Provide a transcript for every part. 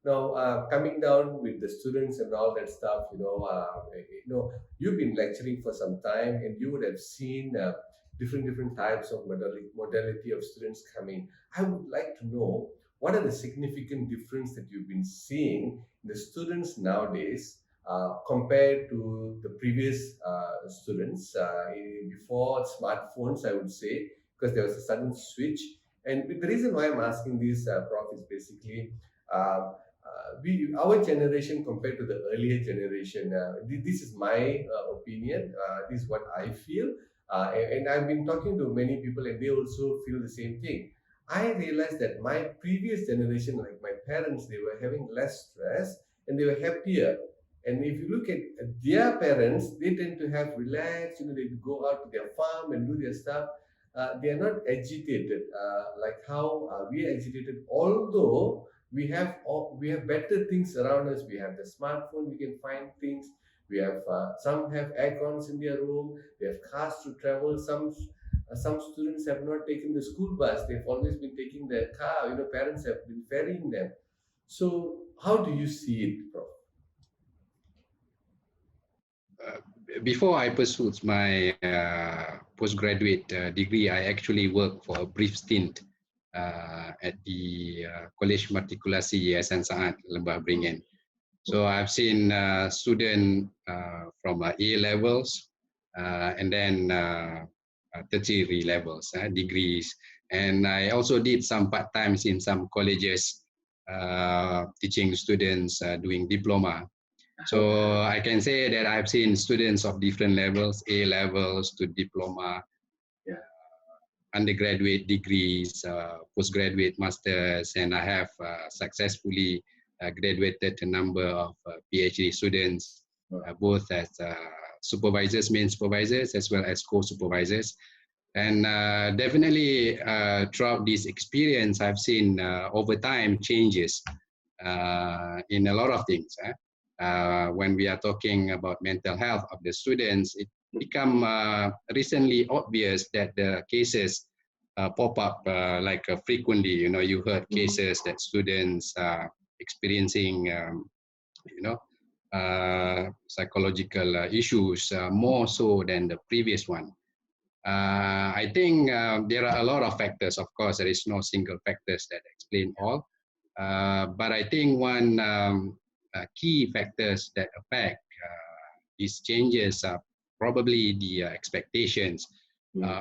Now, coming down with the students and all that stuff, you've been lecturing for some time, and you would have seen different types of modality of students coming. I would like to know what are the significant difference that you've been seeing in the students nowadays compared to the previous students before smartphones, I would say, because there was a sudden switch. And the reason why I'm asking this, Prof, is basically uh, our generation compared to the earlier generation. This is my opinion. This is what I feel, and I've been talking to many people, and they also feel the same thing. I realized that my previous generation, like my parents, they were having less stress and they were happier. And if you look at their parents, they tend to have relaxed. They go out to their farm and do their stuff. They are not agitated like how we are agitated. Although we have better things around us. We have the smartphone. We can find things. We have some have air cons in their room. They have cars to travel. Some students have not taken the school bus. They've always been taking their car. Parents have been ferrying them. So how do you see it, Prof? Before I pursued my postgraduate degree, I actually worked for a brief stint at the College Matrikulasi Yayasan Saat Lembah Beringin. So I've seen students from A levels and then tertiary levels, degrees. And I also did some part-times in some colleges teaching students doing diploma. So I can say that I've seen students of different levels, A levels to diploma, undergraduate degrees, postgraduate masters, and I have successfully graduated a number of PhD students, both as supervisors, main supervisors, as well as co-supervisors. And definitely throughout this experience, I've seen over time changes in a lot of things. When we are talking about mental health of the students, it become recently obvious that the cases pop up frequently. You heard cases that students are experiencing, psychological issues more so than the previous one. I think there are a lot of factors. Of course, there is no single factors that explain all. But I think one key factors that affect these changes are probably the expectations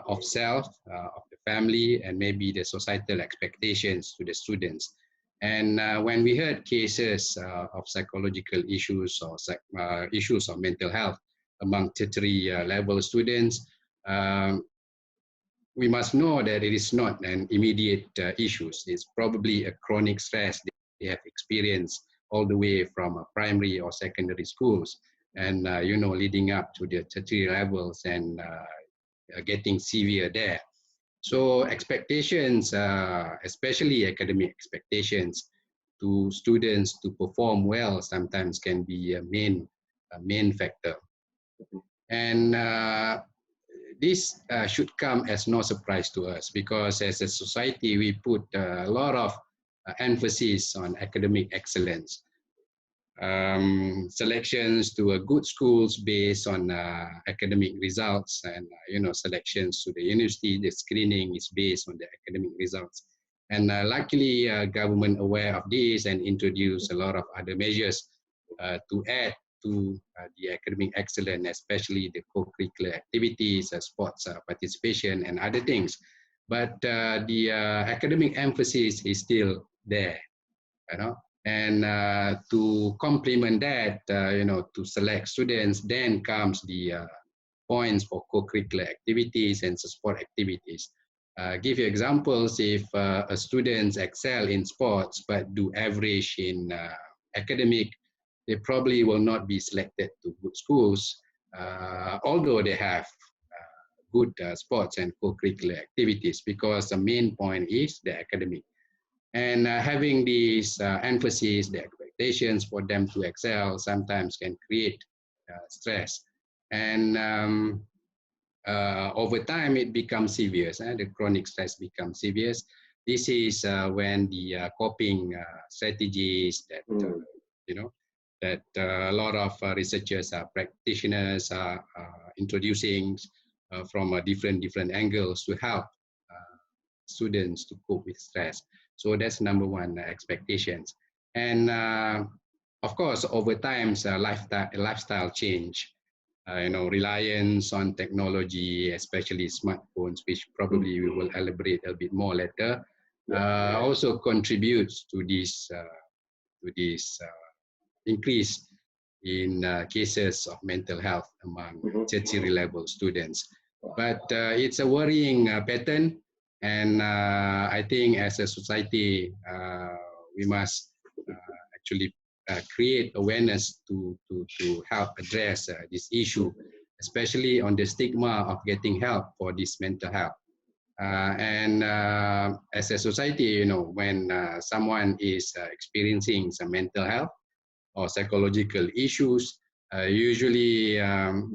of self, of the family, and maybe the societal expectations to the students. And when we heard cases of psychological issues or issues of mental health among tertiary level students, we must know that it is not an immediate issue. It's probably a chronic stress they have experienced all the way from primary or secondary schools, and leading up to the tertiary levels and getting severe there. So expectations, especially academic expectations to students to perform well, sometimes can be a main factor. And this should come as no surprise to us, because as a society, we put a lot of emphasis on academic excellence. Selections to a good schools based on academic results, and selections to the university, the screening is based on the academic results. And luckily, government aware of this and introduce a lot of other measures to add to the academic excellence, especially the co-curricular activities, sports participation, and other things. But the academic emphasis is still there, And to complement that, to select students, then comes the points for co-curricular activities and sport activities. Give you examples. If a student excel in sports but do average in academic, they probably will not be selected to good schools, although they have good sports and co-curricular activities, because the main point is the academic. And having these emphasis, the expectations for them to excel sometimes can create stress. And over time, it becomes severe. The chronic stress becomes severe. this is when the coping strategies that you know that a lot of researchers, practitioners are introducing from different angles to help students to cope with stress. So that's number one, expectations. And of course, over time, lifestyle change. Reliance on technology, especially smartphones, which probably we will elaborate a bit more later, also contributes to this increase in cases of mental health among tertiary level students. But it's a worrying pattern, and I think as a society, we must actually create awareness to help address this issue, especially on the stigma of getting help for this mental health. And as a society, when someone is experiencing some mental health or psychological issues, usually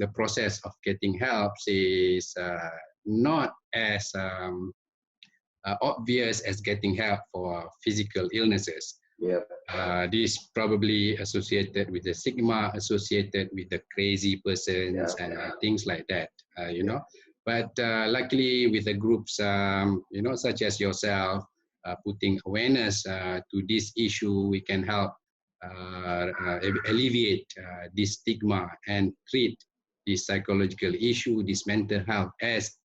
the process of getting help is not as obvious as getting help for physical illnesses. This probably associated with the stigma associated with the crazy persons and things like that, But luckily with the groups, such as yourself, putting awareness to this issue, we can help alleviate this stigma and treat this psychological issue, this mental health as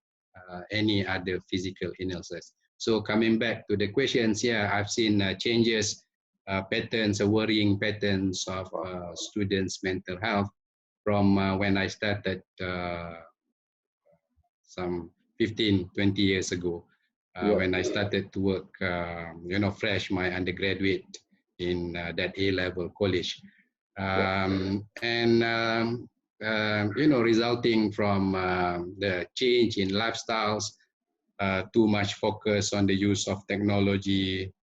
any other physical illnesses. So coming back to the questions, I've seen changes, patterns, worrying patterns of students' mental health from when I started some 15, 20 years ago, when I started to work, fresh, my undergraduate in that A-level college. Resulting from the change in lifestyles, too much focus on the use of technology,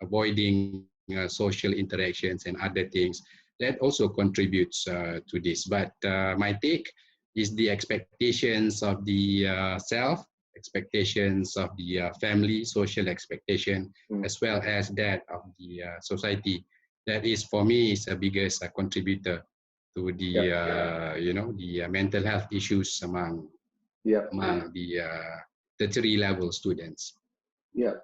avoiding social interactions and other things, that also contributes to this. But my take is the expectations of the self, expectations of the family, social expectation, as well as that of the society. That is, for me, is the biggest contributor to the the mental health issues among the tertiary level students. Yeah,